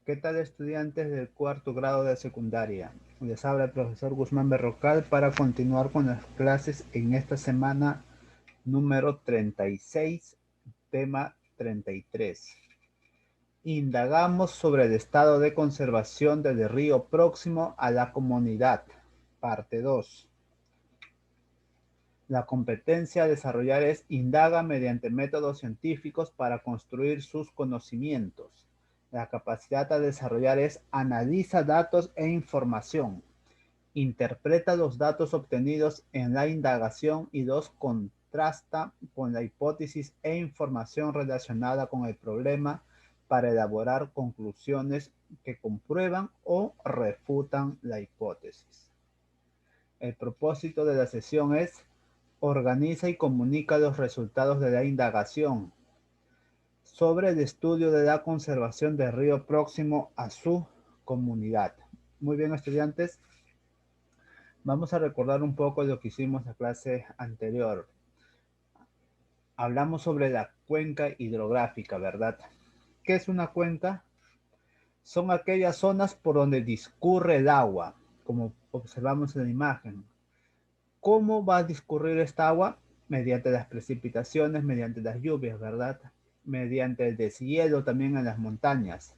¿Qué tal, estudiantes del cuarto grado de secundaria? Les habla el profesor Guzmán Berrocal para continuar con las clases en esta semana número 36, tema 33. Indagamos sobre el estado de conservación del río próximo a la comunidad. Parte 2. La competencia a desarrollar es indaga mediante métodos científicos para construir sus conocimientos. La capacidad a desarrollar es analiza datos e información. Interpreta los datos obtenidos en la indagación y los contrasta con la hipótesis e información relacionada con el problema para elaborar conclusiones que comprueban o refutan la hipótesis. El propósito de la sesión es organiza y comunica los resultados de la indagación sobre el estudio de la conservación del río próximo a su comunidad. Muy bien, estudiantes. Vamos a recordar un poco lo que hicimos en la clase anterior. Hablamos sobre la cuenca hidrográfica, ¿verdad? ¿Qué es una cuenca? Son aquellas zonas por donde discurre el agua, como observamos en la imagen. ¿Cómo va a discurrir esta agua? Mediante las precipitaciones, mediante las lluvias, ¿verdad? Mediante el deshielo también en las montañas.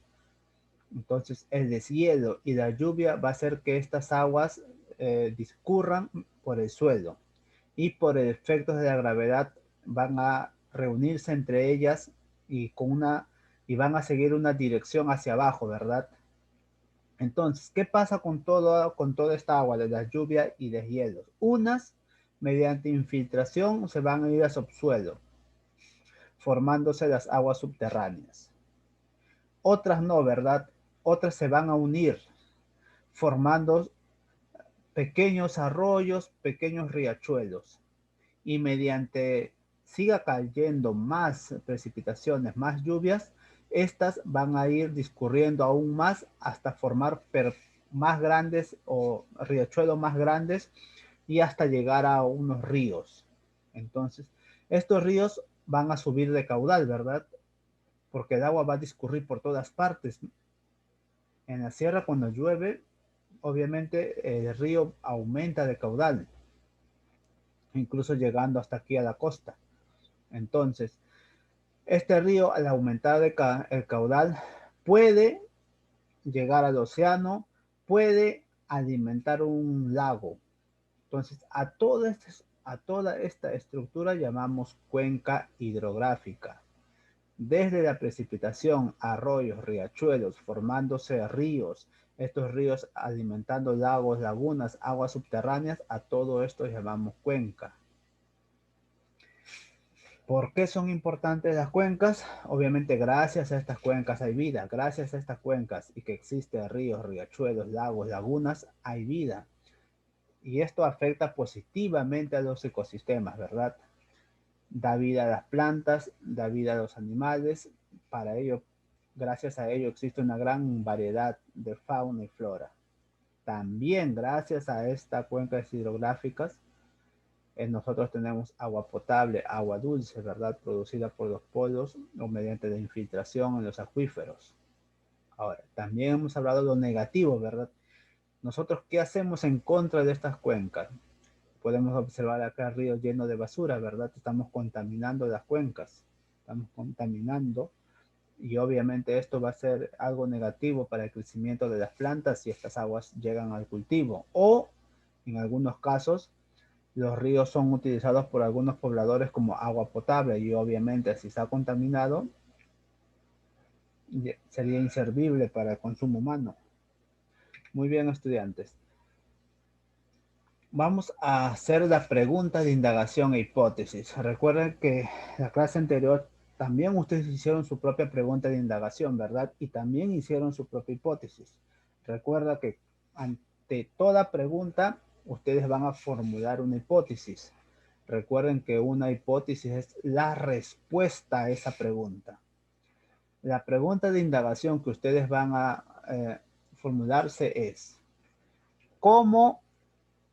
Entonces, el deshielo y la lluvia va a hacer que estas aguas discurran por el suelo y por el efecto de la gravedad van a reunirse entre ellas y van a seguir una dirección hacia abajo, ¿verdad? Entonces, ¿qué pasa con toda esta agua de la lluvia y de hielos? Unas, mediante infiltración, se van a ir a subsuelo, formándose las aguas subterráneas. Otras no, ¿verdad? Otras se van a unir, formando pequeños arroyos, pequeños riachuelos. Y mediante siga cayendo más precipitaciones, más lluvias, estas van a ir discurriendo aún más hasta formar más grandes o riachuelos más grandes y hasta llegar a unos ríos. Entonces, estos ríos van a subir de caudal, ¿verdad? Porque el agua va a discurrir por todas partes. En la sierra, cuando llueve, obviamente el río aumenta de caudal, incluso llegando hasta aquí a la costa. Entonces, este río, al aumentar el caudal, puede llegar al océano, puede alimentar un lago. Entonces, a toda esta estructura llamamos cuenca hidrográfica. Desde la precipitación, arroyos, riachuelos, formándose ríos, estos ríos alimentando lagos, lagunas, aguas subterráneas, a todo esto llamamos cuenca. ¿Por qué son importantes las cuencas? Obviamente gracias a estas cuencas hay vida, gracias a estas cuencas y que existen ríos, riachuelos, lagos, lagunas, hay vida. Y esto afecta positivamente a los ecosistemas, ¿verdad? Da vida a las plantas, da vida a los animales. Para ello, gracias a ello existe una gran variedad de fauna y flora. También gracias a estas cuencas hidrográficas, nosotros tenemos agua potable, agua dulce, ¿verdad? Producida por los polos o mediante la infiltración en los acuíferos. Ahora, también hemos hablado de lo negativo, ¿verdad? Nosotros, ¿qué hacemos en contra de estas cuencas? Podemos observar acá ríos llenos de basura, ¿verdad? Estamos contaminando las cuencas, estamos contaminando y obviamente esto va a ser algo negativo para el crecimiento de las plantas si estas aguas llegan al cultivo o en algunos casos los ríos son utilizados por algunos pobladores como agua potable y obviamente si está contaminado sería inservible para el consumo humano. Muy bien, estudiantes. Vamos a hacer la pregunta de indagación e hipótesis. Recuerden que la clase anterior también ustedes hicieron su propia pregunta de indagación, ¿verdad? Y también hicieron su propia hipótesis. Recuerda que ante toda pregunta ustedes van a formular una hipótesis. Recuerden que una hipótesis es la respuesta a esa pregunta. La pregunta de indagación que ustedes van a formularse es: ¿cómo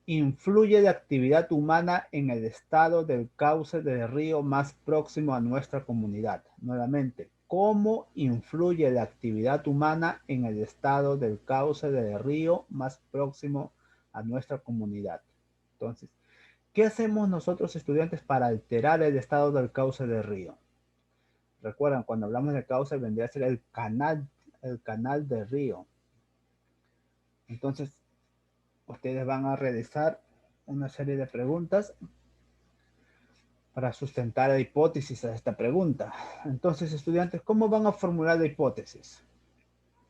influye la actividad humana en el estado del cauce del río más próximo a nuestra comunidad? Nuevamente, ¿Cómo influye la actividad humana en el estado del cauce del río más próximo a nuestra comunidad? Entonces, ¿qué hacemos nosotros estudiantes para alterar el estado del cauce del río? Recuerdan, cuando hablamos de cauce vendría a ser el canal del río. Entonces, ustedes van a realizar una serie de preguntas para sustentar la hipótesis a esta pregunta. Entonces, estudiantes, ¿cómo van a formular la hipótesis?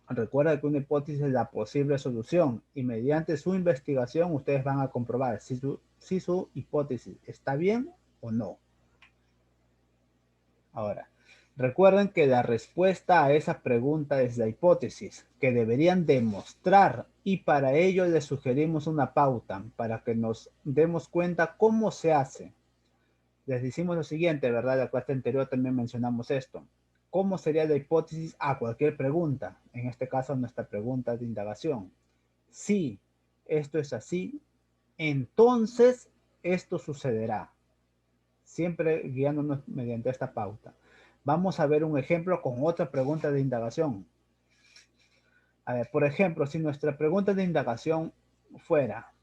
Recuerda que una hipótesis es la posible solución y mediante su investigación ustedes van a comprobar si su hipótesis está bien o no. Ahora, recuerden que la respuesta a esa pregunta es la hipótesis que deberían demostrar y para ello les sugerimos una pauta para que nos demos cuenta cómo se hace. Les decimos lo siguiente, ¿verdad? En la clase anterior también mencionamos esto. ¿Cómo sería la hipótesis a cualquier pregunta? En este caso, nuestra pregunta de indagación. Si esto es así, entonces esto sucederá. Siempre guiándonos mediante esta pauta. Vamos a ver un ejemplo con otra pregunta de indagación. A ver, por ejemplo, si nuestra pregunta de indagación fuera,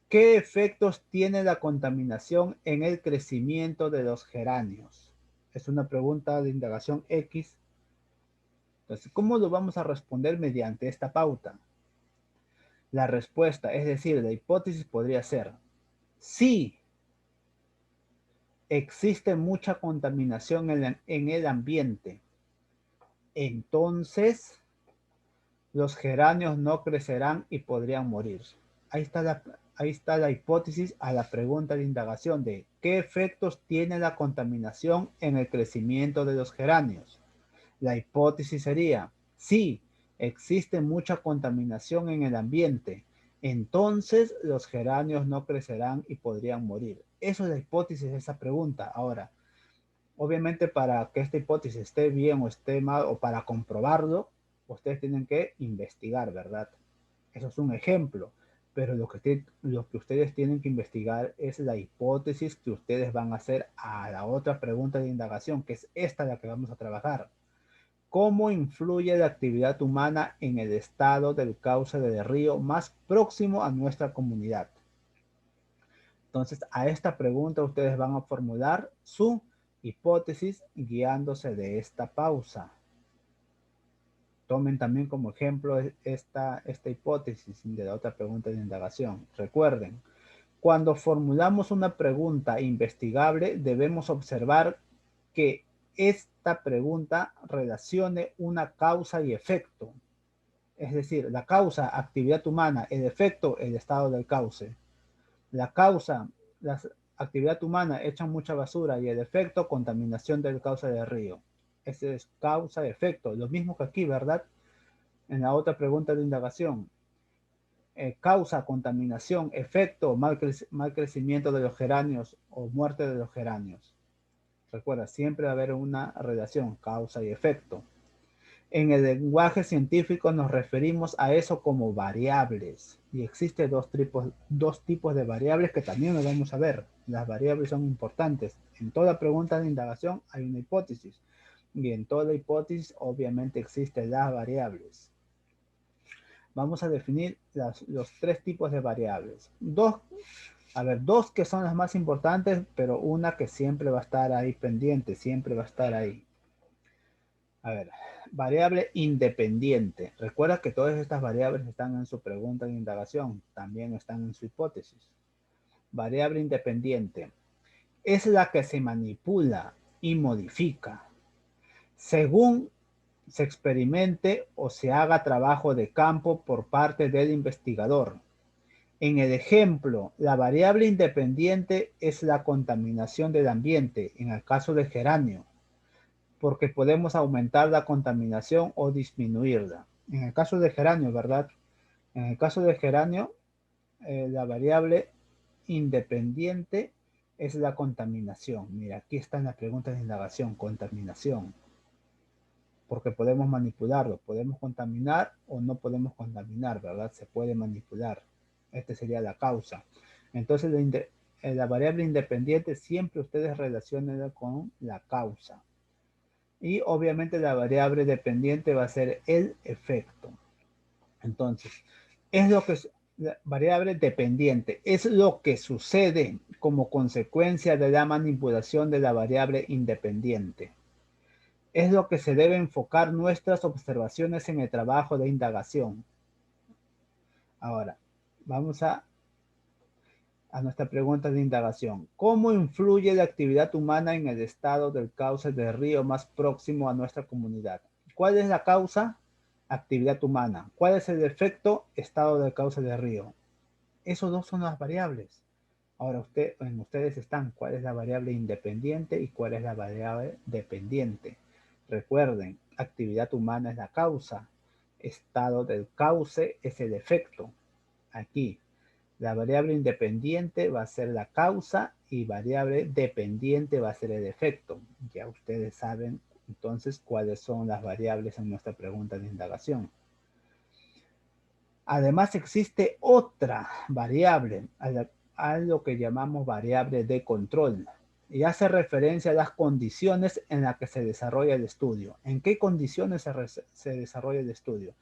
¿qué efectos tiene la contaminación en el crecimiento de los geranios? Es una pregunta de indagación X. Entonces, ¿cómo lo vamos a responder mediante esta pauta? La respuesta, es decir, la hipótesis podría ser, sí, existe mucha contaminación en el ambiente, entonces los geranios no crecerán y podrían morir. Ahí está la hipótesis a la pregunta de indagación de ¿qué efectos tiene la contaminación en el crecimiento de los geranios? La hipótesis sería, sí, existe mucha contaminación en el ambiente, entonces los geranios no crecerán y podrían morir. Eso es la hipótesis de esa pregunta. Ahora, obviamente para que esta hipótesis esté bien o esté mal o para comprobarlo, ustedes tienen que investigar, ¿verdad? Eso es un ejemplo, pero lo que ustedes tienen que investigar es la hipótesis que ustedes van a hacer a la otra pregunta de indagación, que es esta la que vamos a trabajar. ¿Cómo influye la actividad humana en el estado del cauce del río más próximo a nuestra comunidad? Entonces, a esta pregunta ustedes van a formular su hipótesis guiándose de esta pausa. Tomen también como ejemplo esta hipótesis de la otra pregunta de indagación. Recuerden, cuando formulamos una pregunta investigable, debemos observar que esta pregunta relacione una causa y efecto. Es decir, la causa, actividad humana, el efecto, el estado del cauce. La causa, la actividad humana, echan mucha basura y el efecto, contaminación del cauce del río. Ese es causa-efecto, lo mismo que aquí, ¿verdad? En la otra pregunta de indagación. Causa, contaminación, efecto, mal crecimiento de los geranios o muerte de los geranios. Recuerda, siempre va a haber una relación, causa y efecto. En el lenguaje científico nos referimos a eso como variables. Y existen dos tipos de variables que también lo vamos a ver. Las variables son importantes. En toda pregunta de indagación hay una hipótesis. Y en toda hipótesis obviamente existen las variables. Vamos a definir los tres tipos de variables. Dos que son las más importantes, pero una que siempre va a estar ahí pendiente, siempre va a estar ahí. A ver, variable independiente. Recuerda que todas estas variables están en su pregunta de indagación, también están en su hipótesis. Variable independiente es la que se manipula y modifica según se experimente o se haga trabajo de campo por parte del investigador. En el ejemplo, la variable independiente es la contaminación del ambiente, en el caso del geranio, porque podemos aumentar la contaminación o disminuirla. En el caso del geranio, ¿verdad? En el caso del geranio, la variable independiente es la contaminación. Mira, aquí está en la pregunta de indagación, contaminación. Porque podemos manipularlo, podemos contaminar o no podemos contaminar, ¿verdad? Se puede manipular. Esta sería la causa. Entonces, la variable independiente siempre ustedes relacionen con la causa. Y obviamente la variable dependiente va a ser el efecto. Entonces, es lo que la variable dependiente es lo que sucede como consecuencia de la manipulación de la variable independiente. Es lo que se debe enfocar nuestras observaciones en el trabajo de indagación. Ahora, vamos a nuestra pregunta de indagación. ¿Cómo influye la actividad humana en el estado del cauce del río más próximo a nuestra comunidad? ¿Cuál es la causa? Actividad humana. ¿Cuál es el efecto? Estado del cauce del río. Esos dos son las variables. Ahora en ustedes están cuál es la variable independiente y cuál es la variable dependiente. Recuerden, actividad humana es la causa. Estado del cauce es el efecto. Aquí, la variable independiente va a ser la causa y variable dependiente va a ser el efecto. Ya ustedes saben entonces cuáles son las variables en nuestra pregunta de indagación. Además existe otra variable, a lo que llamamos variable de control, y hace referencia a las condiciones en las que se desarrolla el estudio. ¿En qué condiciones se desarrolla el estudio?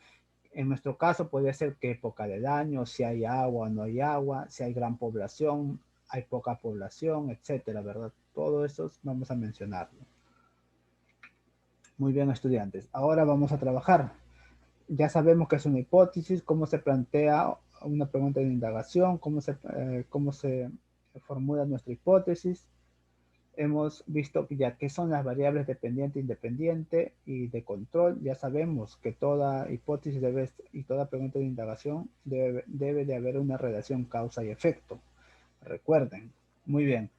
En nuestro caso puede ser qué época del año, si hay agua o no hay agua, si hay gran población, hay poca población, etcétera, ¿verdad? Todo eso vamos a mencionarlo. Muy bien, estudiantes. Ahora vamos a trabajar. Ya sabemos que es una hipótesis, cómo se plantea una pregunta de indagación, cómo se formula nuestra hipótesis. Hemos visto ya qué son las variables dependiente, independiente y de control. Ya sabemos que toda hipótesis y toda pregunta de indagación debe de haber una relación causa y efecto. Recuerden. Muy bien.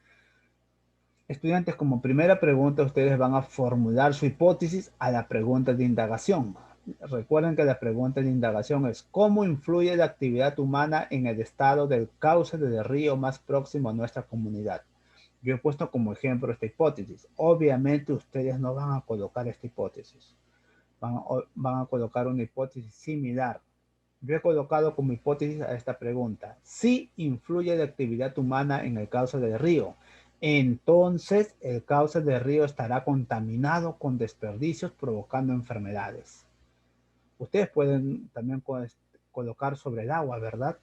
Estudiantes, como primera pregunta, ustedes van a formular su hipótesis a la pregunta de indagación. Recuerden que la pregunta de indagación es ¿cómo influye la actividad humana en el estado del cauce del río más próximo a nuestra comunidad? Yo he puesto como ejemplo esta hipótesis. Obviamente ustedes no van a colocar esta hipótesis. Van a colocar una hipótesis similar. Yo he colocado como hipótesis a esta pregunta. Si influye la actividad humana en el cauce del río, entonces el cauce del río estará contaminado con desperdicios provocando enfermedades. Ustedes pueden también colocar sobre el agua, ¿verdad?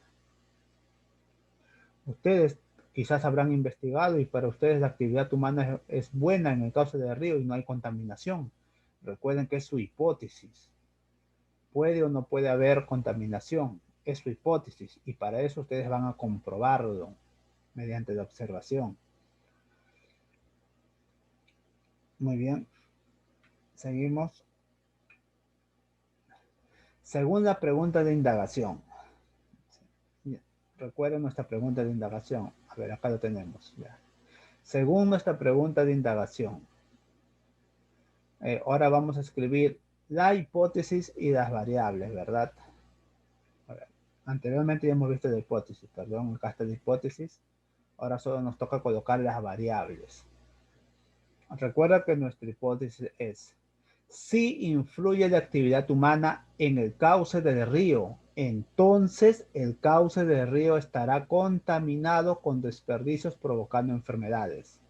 Ustedes quizás habrán investigado y para ustedes la actividad humana es buena en el cauce del río y no hay contaminación. Recuerden que es su hipótesis. Puede o no puede haber contaminación. Es su hipótesis y para eso ustedes van a comprobarlo mediante la observación. Muy bien. Seguimos. Según la pregunta de indagación. Recuerden nuestra pregunta de indagación. A ver, acá lo tenemos. Ya. Según nuestra pregunta de indagación. Ahora vamos a escribir la hipótesis y las variables, ¿verdad? A ver, anteriormente ya hemos visto la hipótesis, perdón, acá está la hipótesis. Ahora solo nos toca colocar las variables. Recuerda que nuestra hipótesis es, si influye la actividad humana en el cauce del río, entonces el cauce del río estará contaminado con desperdicios provocando enfermedades.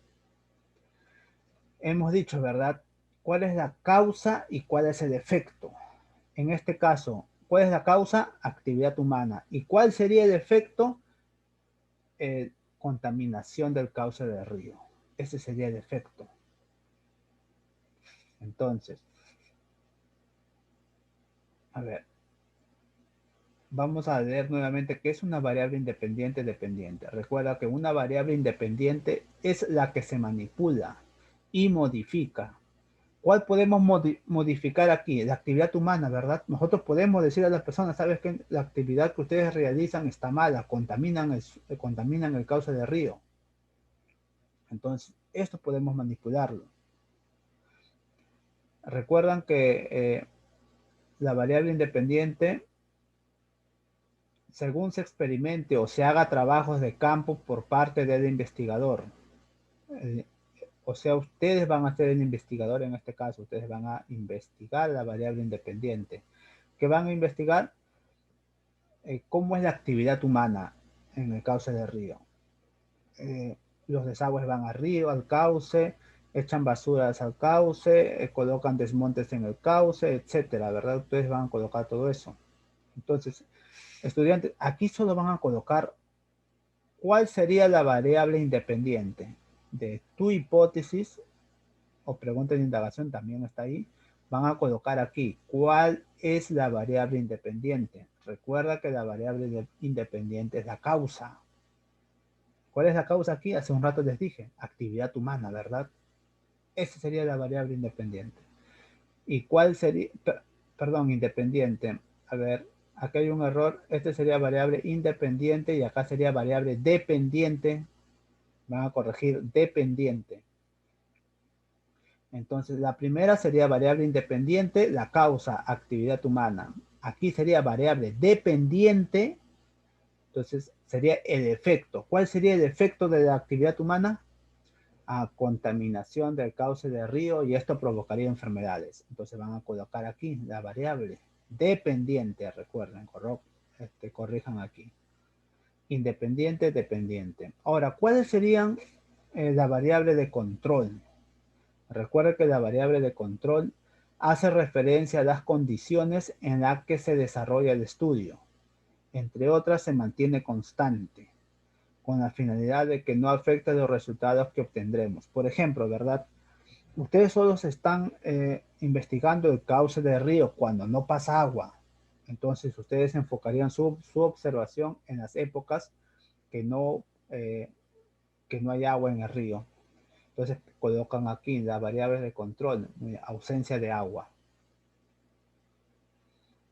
Hemos dicho, ¿verdad? ¿Cuál es la causa y cuál es el efecto? En este caso, ¿cuál es la causa? Actividad humana. ¿Y cuál sería el efecto? Contaminación del cauce del río. Ese sería el efecto. Entonces, a ver, vamos a leer nuevamente qué es una variable independiente dependiente. Recuerda que una variable independiente es la que se manipula y modifica. ¿Cuál podemos modificar aquí? La actividad humana, ¿verdad? Nosotros podemos decir a las personas, ¿sabes qué? La actividad que ustedes realizan está mala, contaminan el cauce del río. Entonces, esto podemos manipularlo. Recuerdan que la variable independiente, según se experimente o se haga trabajos de campo por parte del investigador, eh, o sea, ustedes van a ser el investigador en este caso, ustedes van a investigar la variable independiente. ¿Qué van a investigar? ¿Cómo es la actividad humana en el cauce del río? Los desagües van al río, al cauce, echan basuras al cauce, colocan desmontes en el cauce, etcétera, ¿verdad? Ustedes van a colocar todo eso. Entonces, estudiantes, aquí solo van a colocar cuál sería la variable independiente de tu hipótesis o pregunta de indagación, también está ahí. Van a colocar aquí cuál es la variable independiente. Recuerda que la variable independiente es la causa. ¿Cuál es la causa aquí? Hace un rato les dije, actividad humana, ¿verdad? Esa sería la variable independiente. ¿Y cuál sería? Perdón, independiente. A ver, aquí hay un error. Este sería variable independiente y acá sería variable dependiente. Van a corregir dependiente. Entonces, la primera sería variable independiente, la causa, actividad humana. Aquí sería variable dependiente. Entonces, sería el efecto. ¿Cuál sería el efecto de la actividad humana? A contaminación del cauce del río y esto provocaría enfermedades. Entonces van a colocar aquí la variable dependiente, recuerden, corrijan aquí. Independiente, dependiente. Ahora, ¿cuáles serían la variable de control? Recuerden que la variable de control hace referencia a las condiciones en las que se desarrolla el estudio. Entre otras, se mantiene constante, con la finalidad de que no afecte los resultados que obtendremos. Por ejemplo, ¿verdad? Ustedes solo están investigando el cauce del río cuando no pasa agua. Entonces, ustedes enfocarían su observación en las épocas que eh, que no hay agua en el río. Entonces, colocan aquí las variables de control, ausencia de agua.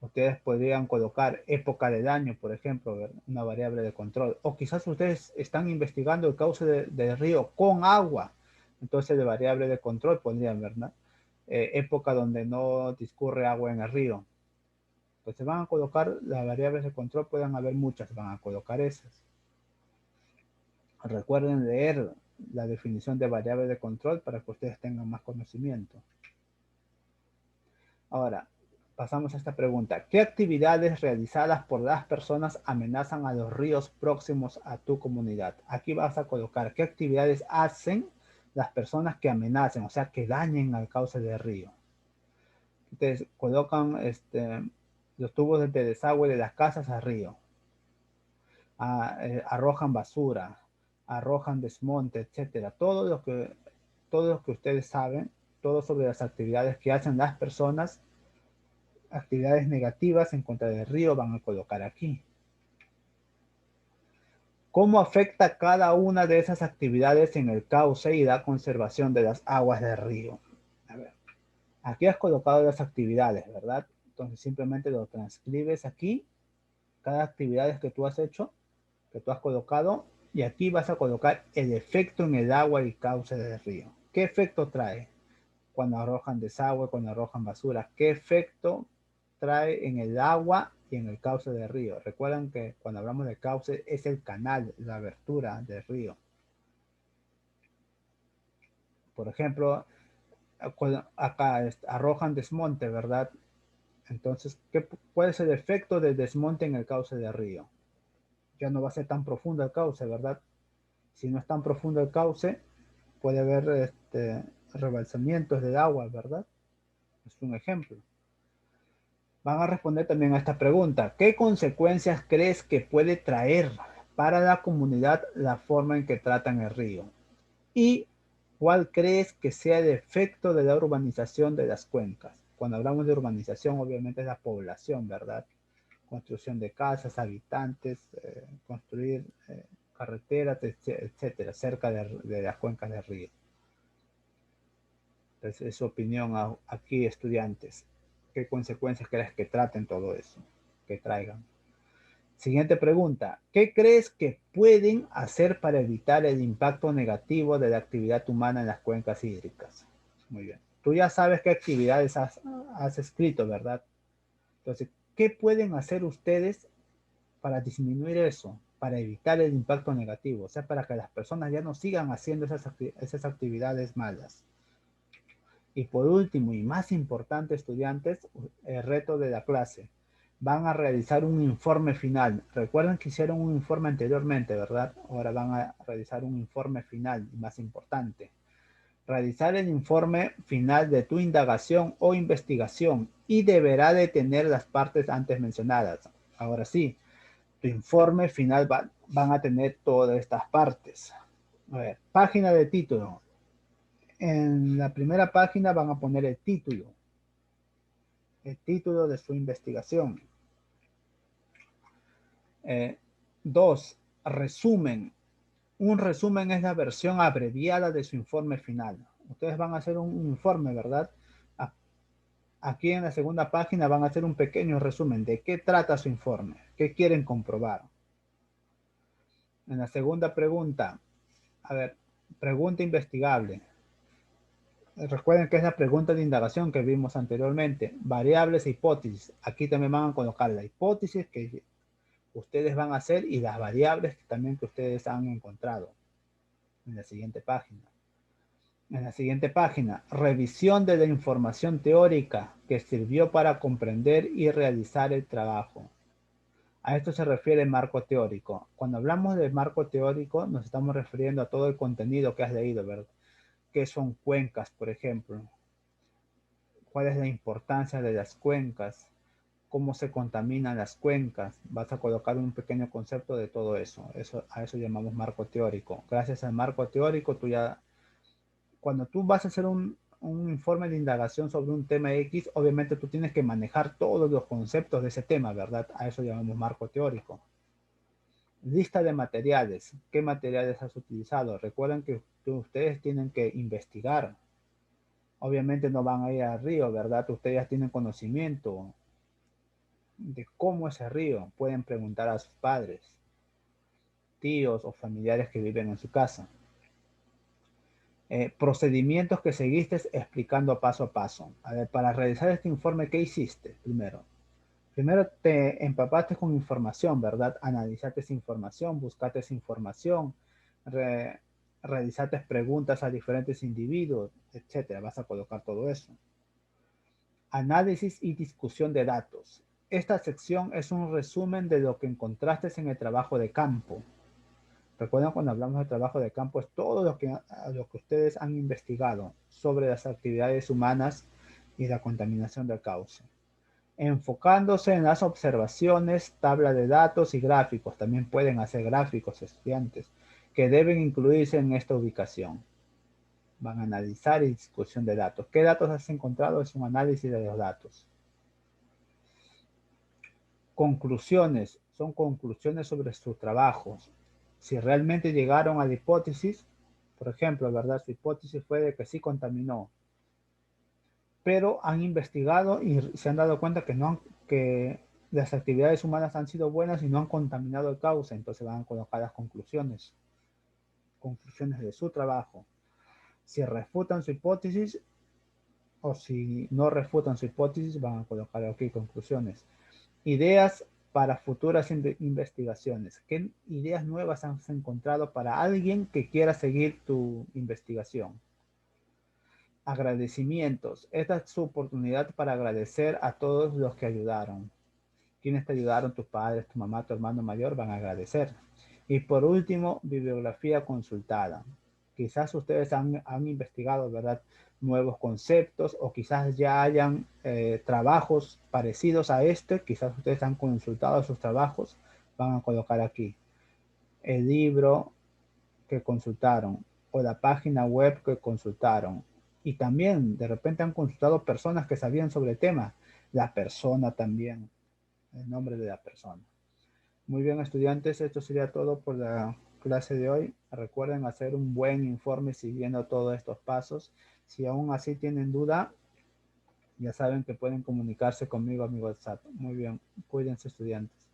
Ustedes podrían colocar época de daño, por ejemplo, una variable de control. O quizás ustedes están investigando el cauce del río con agua. Entonces, de variable de control pondrían, ¿verdad? Época donde no discurre agua en el río. Entonces van a colocar las variables de control, pueden haber muchas, van a colocar esas. Recuerden leer la definición de variable de control para que ustedes tengan más conocimiento. Ahora, pasamos a esta pregunta. ¿Qué actividades realizadas por las personas amenazan a los ríos próximos a tu comunidad? Aquí vas a colocar qué actividades hacen las personas que amenacen, o sea, que dañen al cauce del río. Ustedes colocan los tubos de desagüe de las casas al río. Arrojan basura, arrojan desmonte, etcétera. Todo lo que ustedes saben, todo sobre las actividades que hacen las personas, actividades negativas en contra del río, van a colocar aquí. ¿Cómo afecta cada una de esas actividades en el cauce y la conservación de las aguas del río? A ver, aquí has colocado las actividades, ¿verdad? Entonces simplemente lo transcribes aquí, cada actividad que tú has hecho, que tú has colocado, y aquí vas a colocar el efecto en el agua y cauce del río. ¿Qué efecto trae cuando arrojan desagüe, cuando arrojan basura? ¿Qué efecto trae en el agua y en el cauce del río? Recuerden que cuando hablamos de cauce es el canal, la abertura del río. Por ejemplo, acá arrojan desmonte, ¿verdad? Entonces, ¿cuál es el efecto del desmonte en el cauce del río? Ya no va a ser tan profundo el cauce, ¿verdad? Si no es tan profundo el cauce, puede haber rebalsamientos del agua, ¿verdad? Es un ejemplo. Van a responder también a esta pregunta. ¿Qué consecuencias crees que puede traer para la comunidad la forma en que tratan el río? ¿Y cuál crees que sea el efecto de la urbanización de las cuencas? Cuando hablamos de urbanización, obviamente es la población, ¿verdad? Construcción de casas, habitantes, construir carreteras, etcétera, cerca de las cuencas del río. Entonces, es su opinión aquí, estudiantes. ¿Qué consecuencias crees que traten todo eso? Que traigan. Siguiente pregunta. ¿Qué crees que pueden hacer para evitar el impacto negativo de la actividad humana en las cuencas hídricas? Muy bien. Tú ya sabes qué actividades has escrito, ¿verdad? Entonces, ¿qué pueden hacer ustedes para disminuir eso? Para evitar el impacto negativo. O sea, para que las personas ya no sigan haciendo esas actividades malas. Y por último, y más importante, estudiantes, el reto de la clase. Van a realizar un informe final. Recuerden que hicieron un informe anteriormente, ¿verdad? Ahora van a realizar un informe final, más importante. Realizar el informe final de tu indagación o investigación y deberá de tener las partes antes mencionadas. Ahora sí, tu informe final van a tener todas estas partes. A ver, página de título. En la primera página van a poner el título de su investigación. 2. Resumen. Un resumen es la versión abreviada de su informe final. Ustedes van a hacer un informe, ¿verdad? Aquí en la segunda página van a hacer un pequeño resumen de qué trata su informe, qué quieren comprobar. En la segunda pregunta, a ver, pregunta investigable. Recuerden que es la pregunta de indagación que vimos anteriormente. Variables e hipótesis. Aquí también van a colocar la hipótesis que ustedes van a hacer y las variables también que ustedes han encontrado. En la siguiente página. En la siguiente página, revisión de la información teórica que sirvió para comprender y realizar el trabajo. A esto se refiere el marco teórico. Cuando hablamos de marco teórico, nos estamos refiriendo a todo el contenido que has leído, ¿verdad? ¿Qué son cuencas, por ejemplo? ¿Cuál es la importancia de las cuencas? ¿Cómo se contaminan las cuencas? Vas a colocar un pequeño concepto de todo eso. A eso llamamos marco teórico. Gracias al marco teórico, cuando tú vas a hacer un informe de indagación sobre un tema X, obviamente tú tienes que manejar todos los conceptos de ese tema, ¿verdad? A eso llamamos marco teórico. Lista de materiales. ¿Qué materiales has utilizado? Recuerden que ustedes tienen que investigar. Obviamente no van a ir al río, ¿verdad? Ustedes ya tienen conocimiento de cómo es el río. Pueden preguntar a sus padres, tíos o familiares que viven en su casa. Procedimientos que seguiste explicando paso a paso. A ver, para realizar este informe, ¿qué hiciste? Primero te empapaste con información, ¿verdad? Analizaste esa información, buscaste esa información, realizaste preguntas a diferentes individuos, etcétera. Vas a colocar todo eso. Análisis y discusión de datos. Esta sección es un resumen de lo que encontraste en el trabajo de campo. Recuerden, cuando hablamos de trabajo de campo, es todo lo que ustedes han investigado sobre las actividades humanas y la contaminación del cauce. Enfocándose en las observaciones, tabla de datos y gráficos. También pueden hacer gráficos, estudiantes, que deben incluirse en esta ubicación. Van a analizar y discusión de datos. ¿Qué datos has encontrado? Es un análisis de los datos. Conclusiones. Son conclusiones sobre sus trabajos. Si realmente llegaron a la hipótesis, por ejemplo, ¿verdad? Su hipótesis fue de que sí contaminó, pero han investigado y se han dado cuenta que las actividades humanas han sido buenas y no han contaminado el cauce, entonces van a colocar las conclusiones de su trabajo. Si refutan su hipótesis o si no refutan su hipótesis, van a colocar aquí conclusiones. Ideas para futuras investigaciones. ¿Qué ideas nuevas has encontrado para alguien que quiera seguir tu investigación? Agradecimientos. Esta es su oportunidad para agradecer a todos los que ayudaron. Quienes te ayudaron, tus padres, tu mamá, tu hermano mayor, van a agradecer. Y por último, bibliografía consultada. Quizás ustedes han investigado, ¿verdad?, nuevos conceptos o quizás ya hayan trabajos parecidos a este. Quizás ustedes han consultado sus trabajos. Van a colocar aquí el libro que consultaron o la página web que consultaron. Y también de repente han consultado personas que sabían sobre el tema. La persona también, el nombre de la persona. Muy bien, estudiantes, esto sería todo por la clase de hoy. Recuerden hacer un buen informe siguiendo todos estos pasos. Si aún así tienen duda, ya saben que pueden comunicarse conmigo a mi WhatsApp. Muy bien, cuídense, estudiantes.